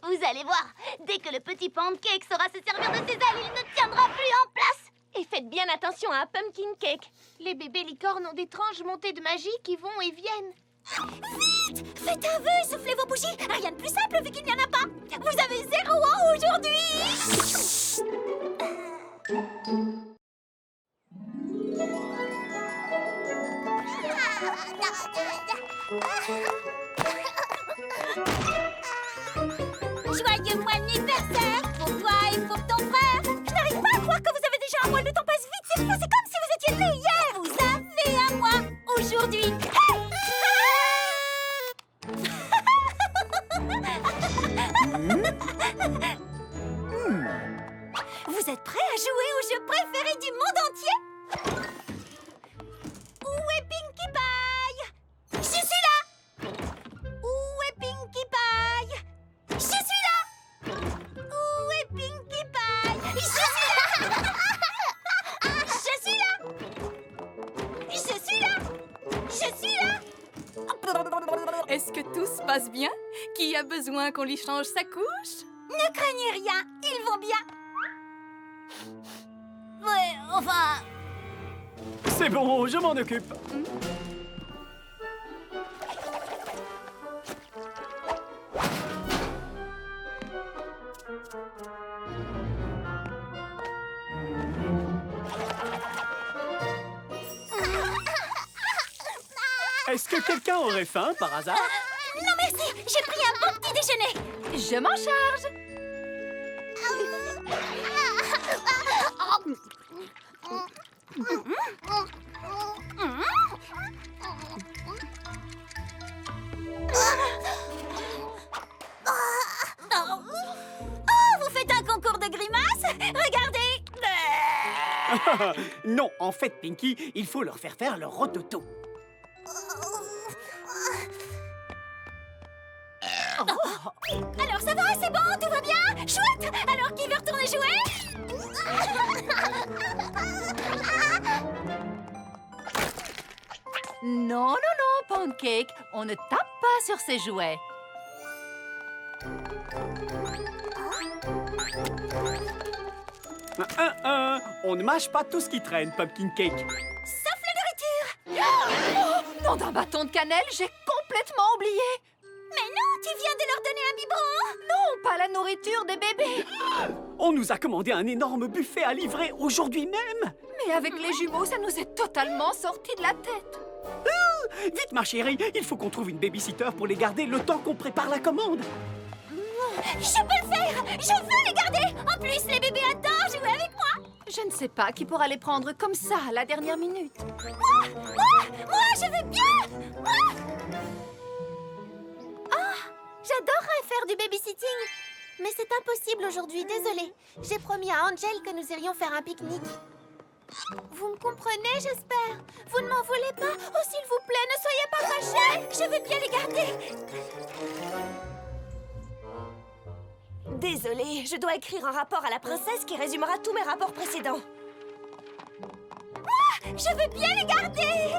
Vous allez voir, dès que le petit pancake saura se servir de ses ailes, il ne tiendra plus en place. Et faites bien attention à Pumpkin Cake. Les bébés licornes ont d'étranges montées de magie qui vont et viennent. Vite! Faites un vœu et soufflez vos bougies. Rien de plus simple vu qu'il n'y en a pas. Vous avez 0 ans aujourd'hui. Joyeux anniversaire pour toi et pour ton frère. Je n'arrive pas à croire que vous avez déjà un mois. Le temps passe vite. C'est comme si vous étiez né hier. Vous avez un mois aujourd'hui. Vous êtes prêts à jouer au jeu préféré du monde entier? Où est Pinkie Pie? Je suis là! Où est Pinkie Pie? Je suis là! Où est Pinkie se passe bien? Qui a besoin qu'on lui change sa couche? Ne craignez rien, ils vont bien. Ouais, enfin... C'est bon, je m'en occupe. Est-ce que quelqu'un aurait faim par hasard? Non merci, j'ai pris un bon petit déjeuner. Je m'en charge. Oh, vous faites un concours de grimaces? Regardez. Non, en fait, Pinky, il faut leur faire leur rototo. Alors ça va, c'est bon, tout va bien? Chouette. Alors qui veut retourner jouer? Non, non, non, Pancake, on ne tape pas sur ces jouets. On ne mâche pas tout ce qui traîne, Pumpkin Cake. Sauf la nourriture. Nom d'un bâton de cannelle, j'ai complètement oublié. Mais non, tu viens de leur donner un biberon. Non, pas la nourriture des bébés. On nous a commandé un énorme buffet à livrer aujourd'hui même. Mais avec les jumeaux, ça nous est totalement sorti de la tête. Vite, ma chérie, il faut qu'on trouve une babysitter pour les garder le temps qu'on prépare la commande. Je peux le faire. Je veux les garder. En plus, les bébés adorent jouer avec moi. Je ne sais pas qui pourra les prendre comme ça à la dernière minute. Moi, je veux bien. J'adorerais faire du babysitting. Mais c'est impossible aujourd'hui, désolée. J'ai promis à Angel que nous irions faire un pique-nique. Vous me comprenez, j'espère? Vous ne m'en voulez pas? Oh, s'il vous plaît, ne soyez pas fâchés. Je veux bien les garder. Désolée, je dois écrire un rapport à la princesse qui résumera tous mes rapports précédents. Je veux bien les garder.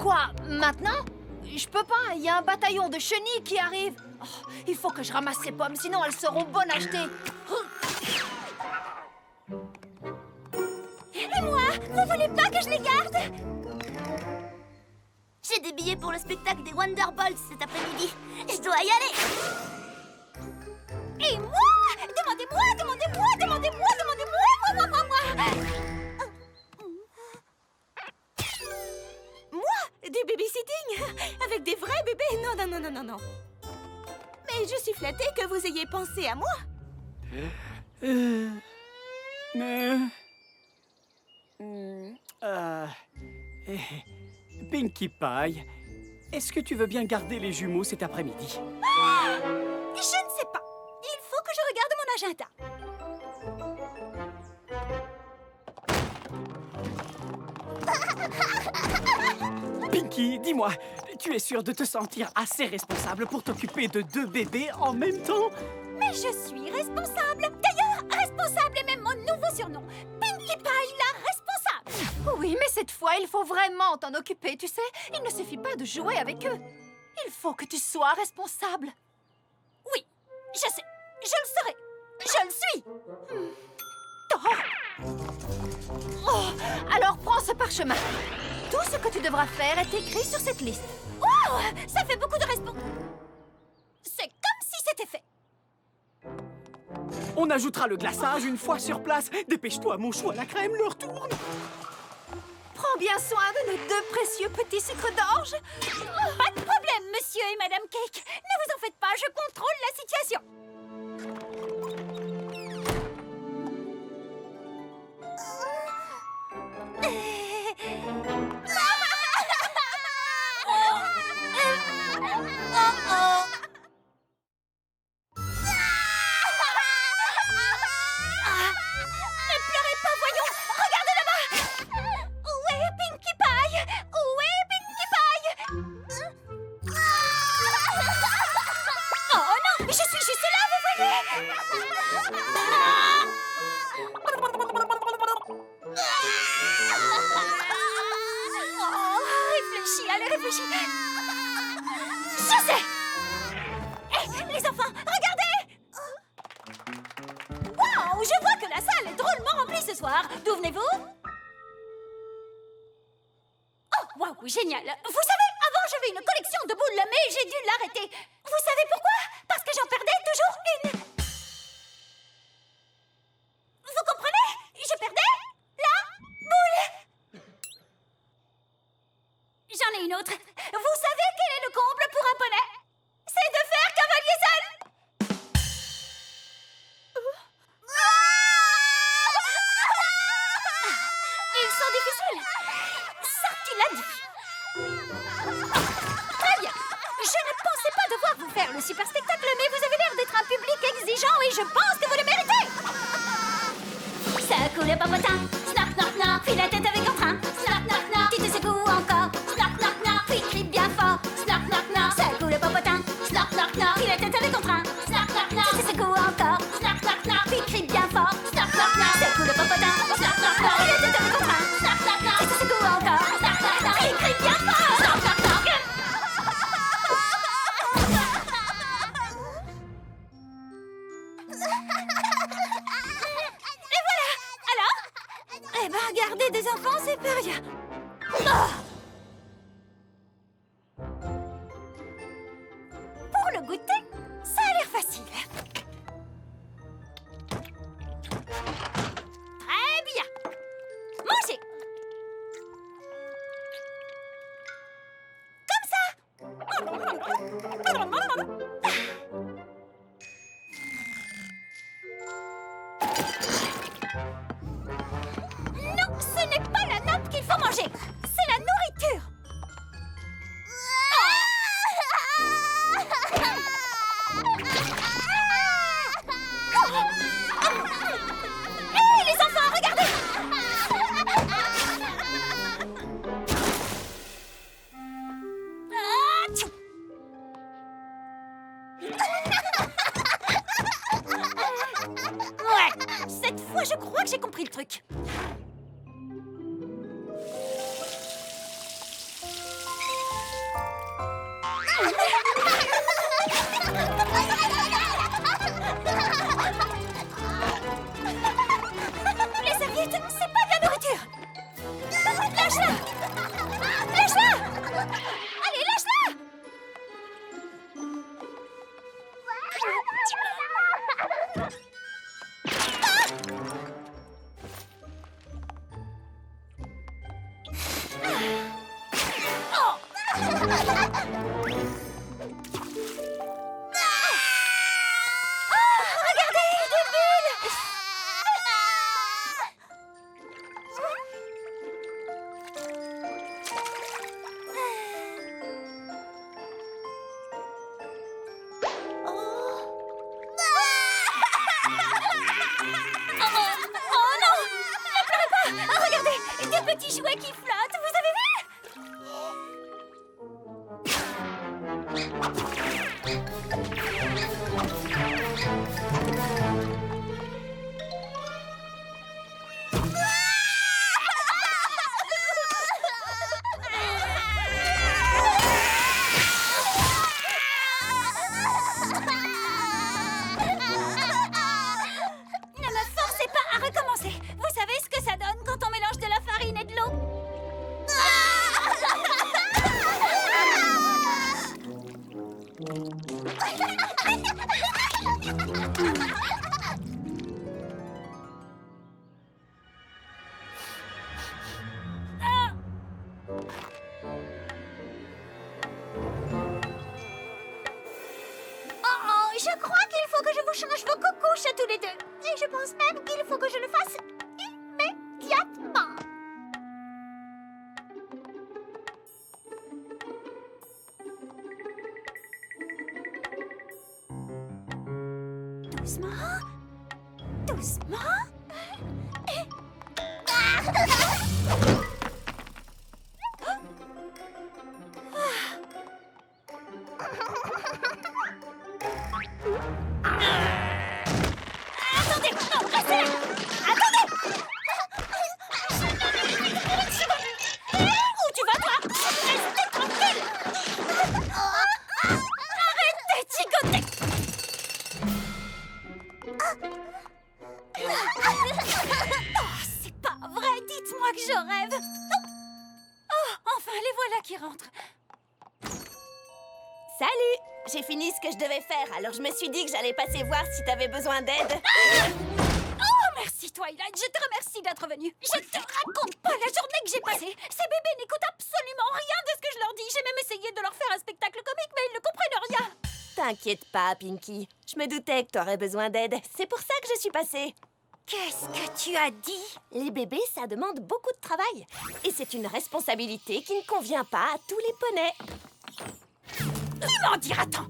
Quoi, maintenant? Je peux pas, il y a un bataillon de chenilles qui arrive. Oh, il faut que je ramasse ces pommes, sinon elles seront bonnes à acheter. Et moi, vous voulez pas que je les garde? J'ai des billets pour le spectacle des Wonderballs cet après-midi. Je dois y aller. Et moi? Demandez-moi. Moi? Du babysitting? Avec des vrais bébés? Non. Mais je suis flattée que vous ayez pensé à moi. Pinkie Pie, est-ce que tu veux bien garder les jumeaux cet après-midi? Je ne sais pas. Il faut que je regarde mon agenda. Pinky, dis-moi, tu es sûre de te sentir assez responsable pour t'occuper de 2 bébés en même temps? Mais je suis responsable. D'ailleurs, responsable est même mon nouveau surnom. Pinkie Pie, la responsable. Oui, mais cette fois, il faut vraiment t'en occuper, tu sais. Il ne suffit pas de jouer avec eux. Il faut que tu sois responsable. Oui, je sais. Je le serai. Je le suis. Oh, alors prends ce parchemin. Tout ce que tu devras faire est écrit sur cette liste. Oh, ça fait beaucoup de c'est comme si c'était fait. On ajoutera le glaçage une fois sur place. Dépêche-toi, mon chou à la crème, l'heure tourne. Prends bien soin de nos 2 précieux petits sucres d'orge. Pas de problème, monsieur et madame Cake. Ne vous en faites pas, je contrôle la situation. Allez, réfléchis. Je sais. Hé, les enfants, regardez. Waouh, je vois que la salle est drôlement remplie ce soir. D'où venez-vous? Oh, waouh, génial. Vous savez, avant, j'avais une collection de boules, mais j'ai dû l'arrêter. Vous savez pourquoi? Parce que j'en perdais toujours une. Vous comprenez? Je perdais la boule. J'en ai une autre. Vous savez quel est le comble pour un poney? C'est de faire cavalier seul. Ils sont difficiles. Ça, tu l'as dit. Très bien. Je ne pensais pas devoir vous faire le super spectacle, mais vous avez l'air d'être un public exigeant et je pense que vous le méritez. Ça coule papotin. Snap, knock, knock. Puis la tête avec entrain. Snap, knock, knock. Tu te secoues encore. Snap, knock, knock. Puis crie bien fort. Snap, knock, knock. Ça coule papotin. Snap, knock, knock. Puis la tête avec entrain. Snap, knock, knock. Tu te secoues encore. Snap, knock, knock. Puis crie bien fort. Snap, knock, knock. Ça coule papotin. Snap, knock, knock. Puis la tête avec entrain. Snap, knock, knock. Tu te secoues encore. Snap, knock, knock. Puis crie bien fort. Snap, knock, knock. Et voilà. Alors? Eh ben, garder des enfants, c'est pas rien. Oh! Pour le goûter, ça a l'air facile. Très bien. Mangez. Comme ça. Non, ce n'est pas la nappe qu'il faut manger. C'est la nourriture. Hé, les enfants, regardez. Atchou. Ouais, cette fois, je crois que j'ai compris le truc. Les serviettes, c'est pas de la nourriture. Lâche-la. Lâche-la. Allez, lâche-la. Oh. Regardez, des bulles. Oh non! Ne pleurez pas! Regardez! Des petits jouets qui flottent! Vous avez vu? Ne me forcez pas à recommencer. Vous savez ce que ça donne quand on mélange de la farine et de l'eau? Oh, je crois qu'il faut que je vous change vos coucouches à tous les deux. Et je pense même qu'il faut que je le fasse immédiatement. Doucement. Doucement. Attendez, non, restez là. Attendez. Où tu vas, toi? Restez tranquille. C'est pas vrai, dites-moi que je rêve. Oh, enfin, les voilà qui rentrent. Salut! J'ai fini ce que je devais faire, alors je me suis dit que j'allais passer voir si t'avais besoin d'aide. Oh, merci Twilight, je te remercie d'être venue. Je te raconte pas la journée que j'ai passée. Ces bébés n'écoutent absolument rien de ce que je leur dis. J'ai même essayé de leur faire un spectacle comique, mais ils ne comprennent rien. T'inquiète pas, Pinky. Je me doutais que t'aurais besoin d'aide. C'est pour ça que je suis passée. Qu'est-ce que tu as dit? Les bébés, ça demande beaucoup de travail. Et c'est une responsabilité qui ne convient pas à tous les poneys. Comment dire, attends?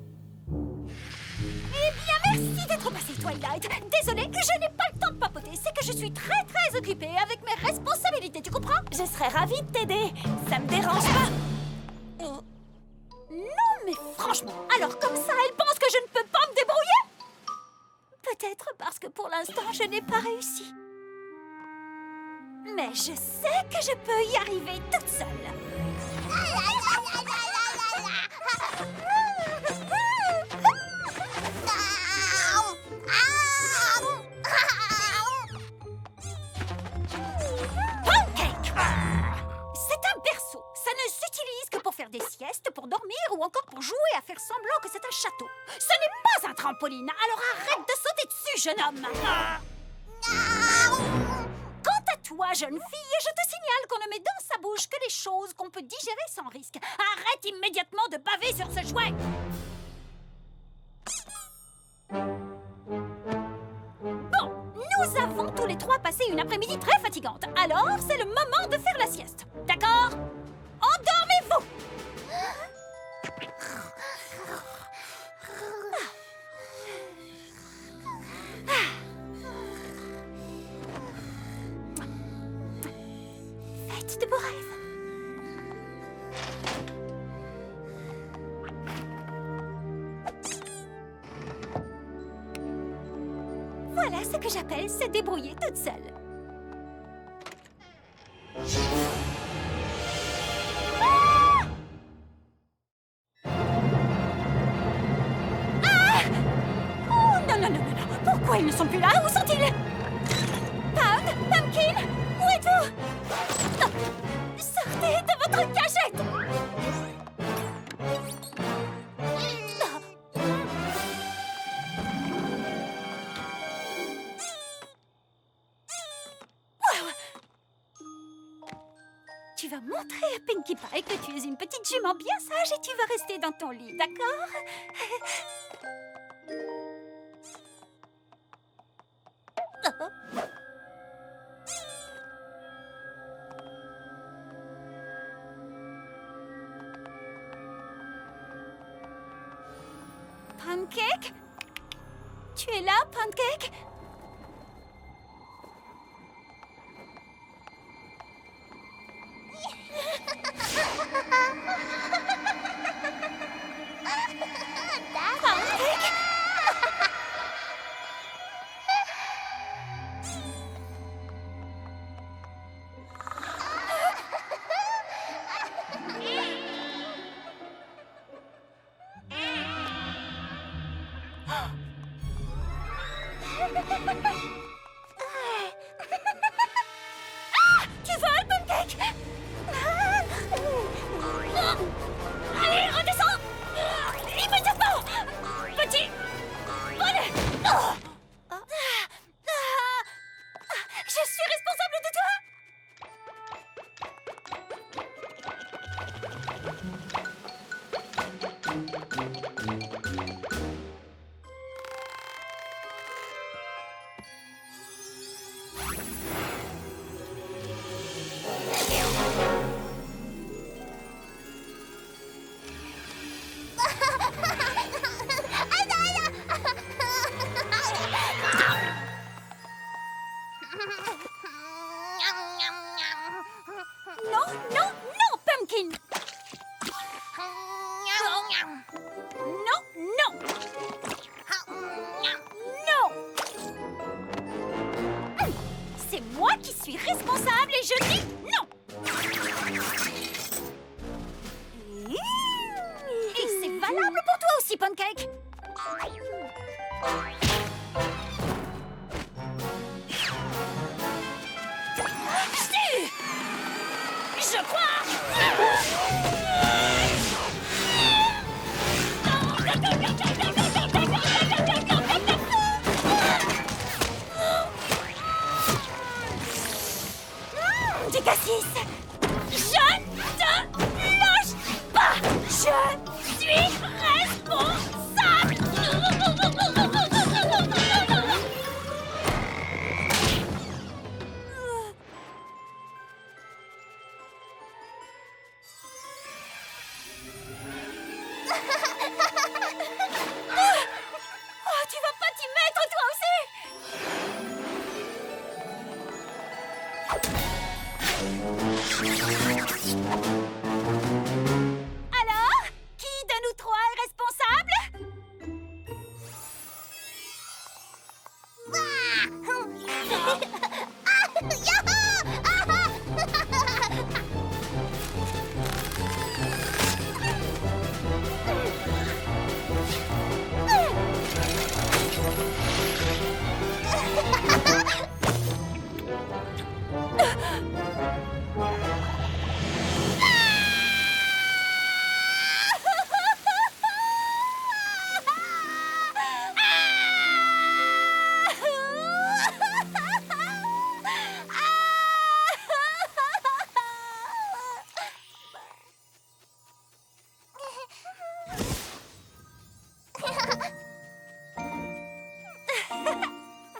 Eh bien, merci d'être passé, Twilight. Désolée, je n'ai pas le temps de papoter. C'est que je suis très occupée avec mes responsabilités, tu comprends? Je serais ravie de t'aider. Ça me dérange pas. Non, mais franchement, alors comme ça, elle pense que je ne peux pas me débrouiller? Peut-être parce que pour l'instant, je n'ai pas réussi. Mais je sais que je peux y arriver toute seule. Pancake! C'est un berceau. Ça ne s'utilise que pour faire des siestes, pour dormir ou encore pour jouer à faire semblant que c'est un château. Ce n'est pas un trampoline, alors arrête de sauter dessus, jeune homme. Quant à toi, jeune fille, je te signale qu'on ne met dans sa bouche que les choses qu'on peut digérer sans risque. Arrête immédiatement de baver sur ce jouet. Bon, nous avons tous les trois passé une après-midi très fatigante. Alors, c'est le moment de faire la sieste. D'accord? Endormez-vous! Faites de beaux rêves. Voilà ce que j'appelle se débrouiller toute seule. Oh, non. Pourquoi ils ne sont plus là? Où sont-ils? Pound? Pumpkin? Où êtes-vous? Non. Sortez de votre cachette! Tu vas montrer à Pinkie Pie que tu es une petite jument bien sage et tu vas rester dans ton lit, d'accord? Pancake? Tu es là, Pancake? Tu voles, Pancake? Allez, redescends! Immédiatement! Petit! Volet! Je suis responsable de toi! Non, Pumpkin! Non! C'est moi qui suis responsable et je dis non! Et c'est valable pour toi aussi, Pancake! 6. Je ne te lâche pas. Je suis responsable. Oh, tu vas pas t'y mettre, toi aussi? Alors, qui de nous trois est responsable?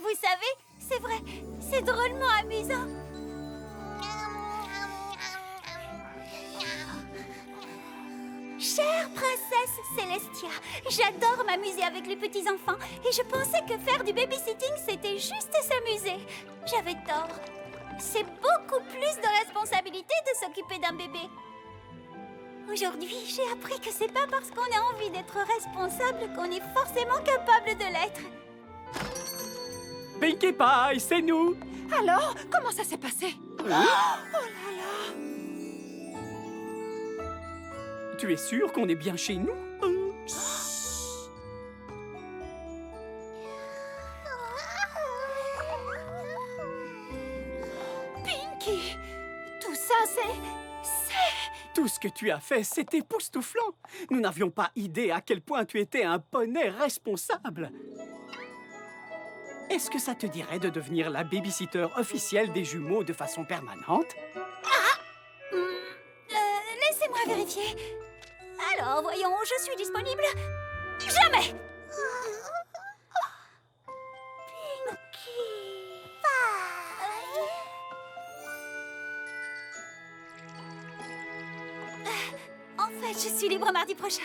Vous savez, c'est vrai, c'est drôlement amusant. Chère princesse Célestia, j'adore m'amuser avec les petits-enfants et je pensais que faire du babysitting, c'était juste s'amuser. J'avais tort. C'est beaucoup plus de responsabilité de s'occuper d'un bébé. Aujourd'hui, j'ai appris que c'est pas parce qu'on a envie d'être responsable qu'on est forcément capable de l'être. Pinkie Pie, c'est nous. Alors, comment ça s'est passé? Oh là là! Tu es sûr qu'on est bien chez nous? Pinkie, tout ça, c'est... Tout ce que tu as fait, c'est époustouflant. Nous n'avions pas idée à quel point tu étais un poney responsable. Est-ce que ça te dirait de devenir la babysitter officielle des jumeaux de façon permanente? Laissez-moi vérifier. Alors, voyons, je suis disponible. Jamais! En fait, je suis libre mardi prochain.